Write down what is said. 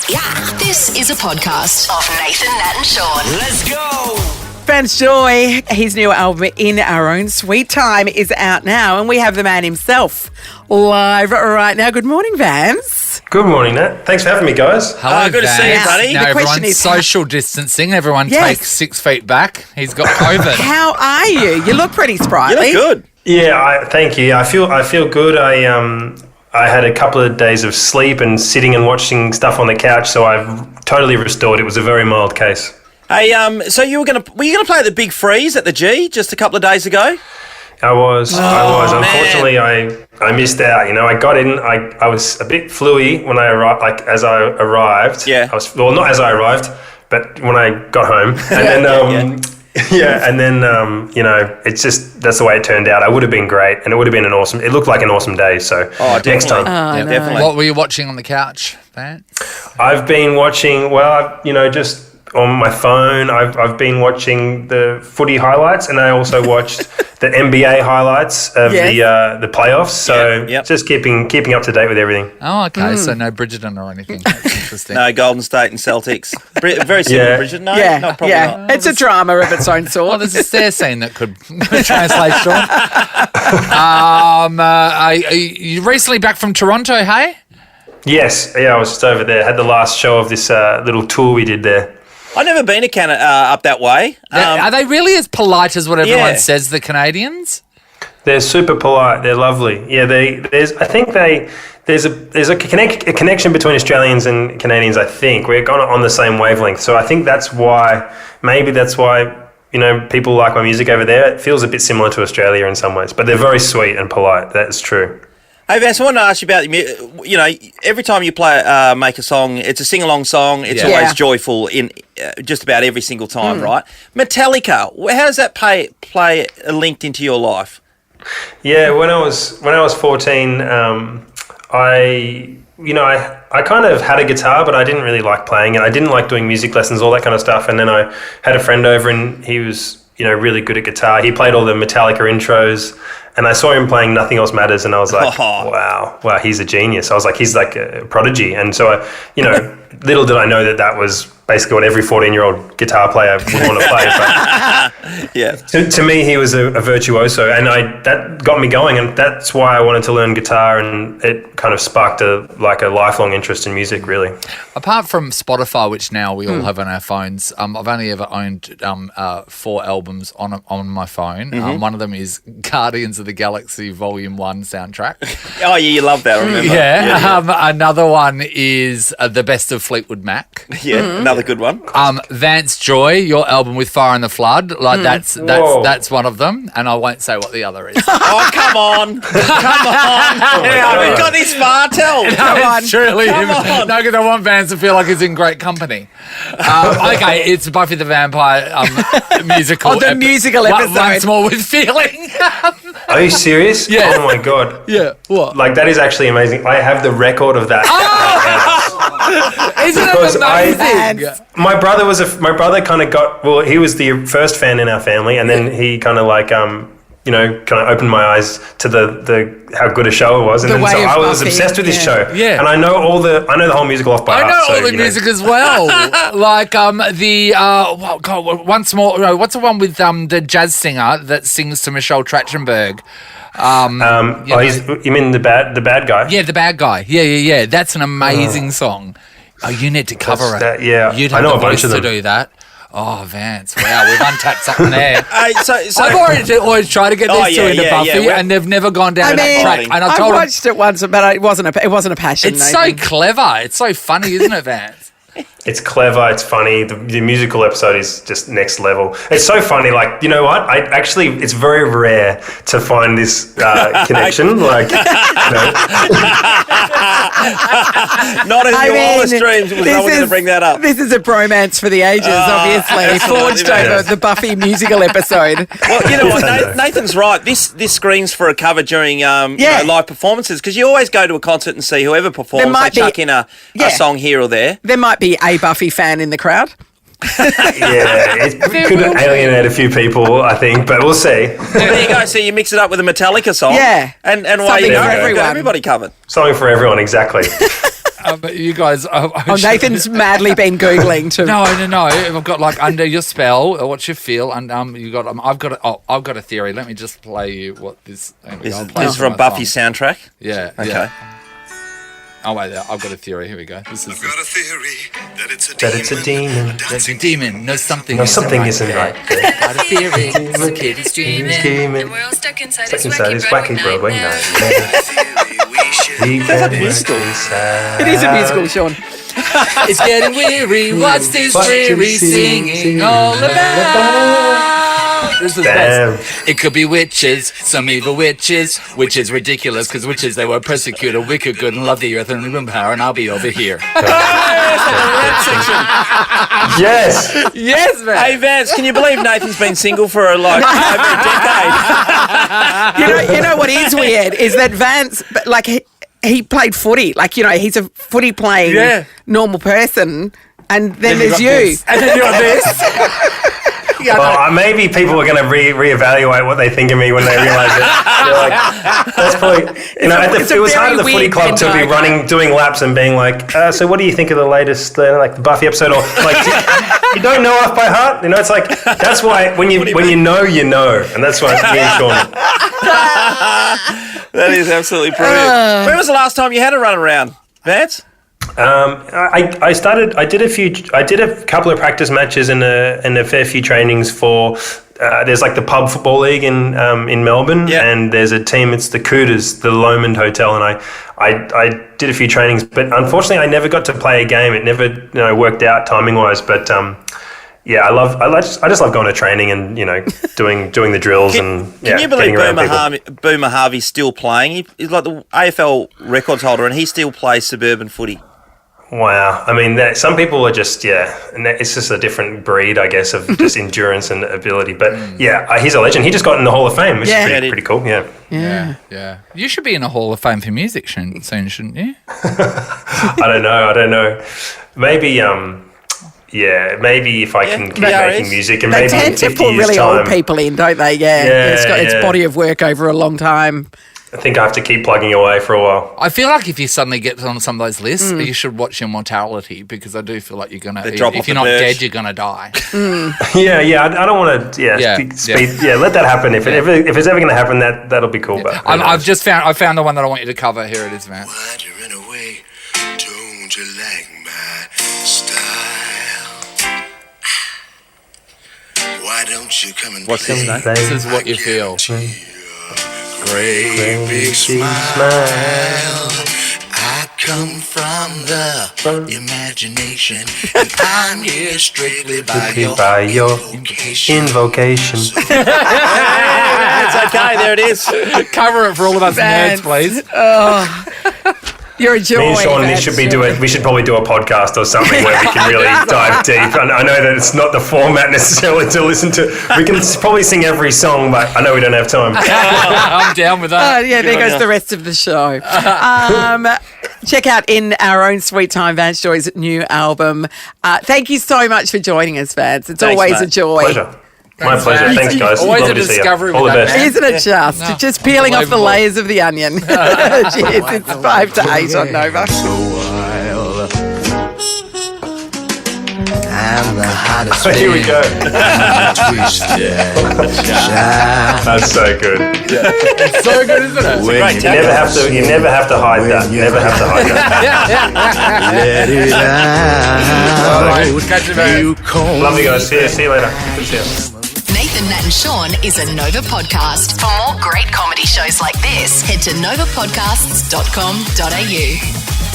Yeah, this is a podcast of Nathan, Nat and Sean. Let's go! Vance Joy, his new album In Our Own Sweet Time is out now, and we have the man himself live right now. Good morning, Vance. Good morning, Nat. Thanks for having me, guys. Hello, good to see you, buddy. Now The question everyone's is- social distancing. Everyone Yes. takes 6 feet back. He's got COVID. How are you? You look pretty You sprightly. look good. Yeah, thank you. I feel good. I had a couple of days of sleep and sitting and watching stuff on the couch, so I've totally restored. It was a very mild case. Hey, so were you gonna play at the Big Freeze at the G just a couple of days ago? I was. man. Unfortunately, I missed out. You know, I got in. I was a bit fluey when I arrived. Like as I arrived. Yeah. Not as I arrived, but when I got home, and then and then you know, it's just that's the way it turned out. I would have been great, and it would have been an awesome. It looked like an awesome day. So next time. Oh, no. Definitely. What were you watching on the couch, Vance? I've been watching. Well, just on my phone. I've been watching the footy highlights, and I also watched the NBA highlights of the playoffs. So Yep. just keeping up to date with everything. Oh, okay. So no Bridgerton or anything. That's interesting. No, Golden State and Celtics. Very similar, Yeah. Bridget. No, Yeah, no, probably yeah. not. It's a drama of its own Oh, sort. there's a stair scene that could translate, Sean. You recently back from Toronto, hey? Yes, I was just over there. Had the last show of this little tour we did there. I've never been to Canada up that way. Are they really as polite as what everyone Yeah. says, the Canadians? They're super polite. They're lovely. Yeah, there's a connection between Australians and Canadians. I think we're kind of on the same wavelength. So I think that's why people like my music over there. It feels a bit similar to Australia in some ways, but they're very sweet and polite. That's true. Hey, Vance, I want to ask you about, every time you make a song, it's a sing-along song. It's Yeah. Yeah. always joyful in just about every single time, right? Metallica, how does that play linked into your life? Yeah, when I was 14, I kind of had a guitar, but I didn't really like playing it. I didn't like doing music lessons, all that kind of stuff. And then I had a friend over, and he was really good at guitar. He played all the Metallica intros, and I saw him playing Nothing Else Matters, and I was like, wow, he's a genius. I was like, he's like a prodigy. And so, little did I know that was basically what every 14-year-old guitar player would want to play. But Yeah. to me, he was a virtuoso, and that got me going, and that's why I wanted to learn guitar, and it kind of sparked a lifelong interest in music, really. Apart from Spotify, which now we all have on our phones, I've only ever owned 4 albums on my phone. One of them is Guardians of the Galaxy Volume 1 soundtrack. Oh, yeah, you love that, I remember. Another one is The Best of Fleetwood Mac. Yeah, another good one. Vance Joy, your album with Fire and the Flood, like Whoa. that's one of them, and I won't say what the other is. Oh, come on. Come on. We've got this far, tell. It's truly Come him. on. No, because I want Vance to feel like he's in great company. Okay, it's Buffy the Vampire musical. Oh, the musical episode. Once more with feeling. Are you serious? Yeah. Oh my God. Yeah, what? Like, that is actually amazing. I have the record of that. Isn't Because it amazing? My brother kind of he was the first fan in our family, and then he kind of kind of opened my eyes to the how good a show it was, and The then way so of I was Buffy, obsessed with this yeah. show. Yeah. And I know the whole musical off by I heart. know all so, the music as well. Like once more. No, what's the one with the jazz singer that sings to Michelle Trachtenberg? You mean the bad guy? Yeah, the bad guy. Yeah. That's an amazing song. Oh, you need to cover it. that, yeah. You'd I have know the a bunch voice of to them. do that. Oh, Vance! Wow, we've untapped something there. Hey, so I've always tried to get these two into Buffy, and they've never gone down that track. And I told them, watched it once, but it wasn't a passion. it's Nathan. so clever. It's so funny, isn't it, Vance? It's clever. It's funny. The musical episode is just next level. It's so funny. Like, you know what? It's very rare to find this connection. Like, not in your wildest dreams was no one going to bring that up. This is a bromance for the ages, obviously. absolutely, Forged mate. over the Buffy musical episode. Well, you know what? Nathan's right. This screams for a cover during live performances, because you always go to a concert and see whoever performs. might They chuck be- in a song here or there. There might be a Buffy fan in the crowd. yeah, it could alienate a few people, I think, but we'll see. There you go. So you mix it up with a Metallica song. Yeah. And away Something you for go. everyone. Got everybody covered. Something for everyone, exactly. You guys. Nathan's madly been Googling to. No. I've got like under your spell, or what you feel, and you got. I've got a theory. Let me just play you what this. This is from Buffy soundtrack. Yeah. Okay. Yeah. Oh wait, I've got a theory. Here we go. This is. I've got a theory that it's a demon. That's a demon. No, something isn't right. Got a theory. The kid is dreaming. And we're all stuck inside his wacky Broadway night. It is a musical, Sean. It's getting weary. What's this dreary singing all about? This is best. It could be witches, some evil witches, which is ridiculous because witches, they were persecuted, wicked, good, and love the earth and even power, and I'll be over here. Yes. Yes, man. Hey, Vance, can you believe Nathan's been single for like over a decade? You know what is weird is that Vance, like he played footy, like he's a footy playing normal person, and then there's you, and then you're this. Well, maybe people are going to reevaluate what they think of me when they realise it. They're like, that's probably, it was hard at the footy club to be doing laps and being like, so what do you think of the latest, like the Buffy episode? Or like, you don't know off by heart. It's like, that's why when you know, and that's why me and Sean. That is absolutely brilliant. When was the last time you had a run around, Vance? I did a couple of practice matches and a fair few trainings for there's like the pub football league in Melbourne, and there's a team, it's the Cooters, the Lomond Hotel, and I did a few trainings, but unfortunately I never got to play a game. It never worked out timing wise, but I just love going to training and doing the drills. Can you believe Boomer Harvey's still playing? He's like the AFL records holder, and he still plays suburban footy. Wow. I mean, some people are just, and it's just a different breed, I guess, of just endurance and ability. But he's a legend. He just got in the Hall of Fame, which is pretty cool. Yeah. You should be in a Hall of Fame for music soon, shouldn't you? I don't know. Maybe, maybe if I can keep making music, and maybe they tend to put really old people in, don't they? It's body of work over a long time. I think I have to keep plugging away for a while. I feel like if you suddenly get on some of those lists, you should watch your mortality, because I do feel like you're going to, if you're not dead, you're going to die. I don't want to, let that happen. If it's ever going to happen, that'll be cool. But I found the one that I want you to cover. Here it is, man. Why'd you run away? Don't you like my style? Why don't you come and What's his name? This is what you feel. Great big smile. I come from the imagination, and I'm here strictly by your invocation. It's okay, there it is. Cover it for all of us nerds, please. You're a joy. Me and Sean we should probably do a podcast or something where we can really dive deep. I know that it's not the format necessarily to listen to. We can probably sing every song, but I know we don't have time. I'm down with that. There goes the rest of the show. Check out In Our Own Sweet Time, Vance Joy's new album. Thank you so much for joining us, Vance. It's always a joy. Pleasure. My pleasure. Thanks, guys. Always Lovely a to see you. discovery. All the best. Isn't it just peeling off the layers of the onion? Cheers. It's 5 to 8 on Nova. I'm the hottest. Here we go. That's so good. It's so good, isn't it? You never have to hide that. You never have to hide that. Let it out. Catch you, man. Love you guys. See you later. Good to see you. Nathan, Nat and Sean is a Nova podcast. For more great comedy shows like this, head to novapodcasts.com.au.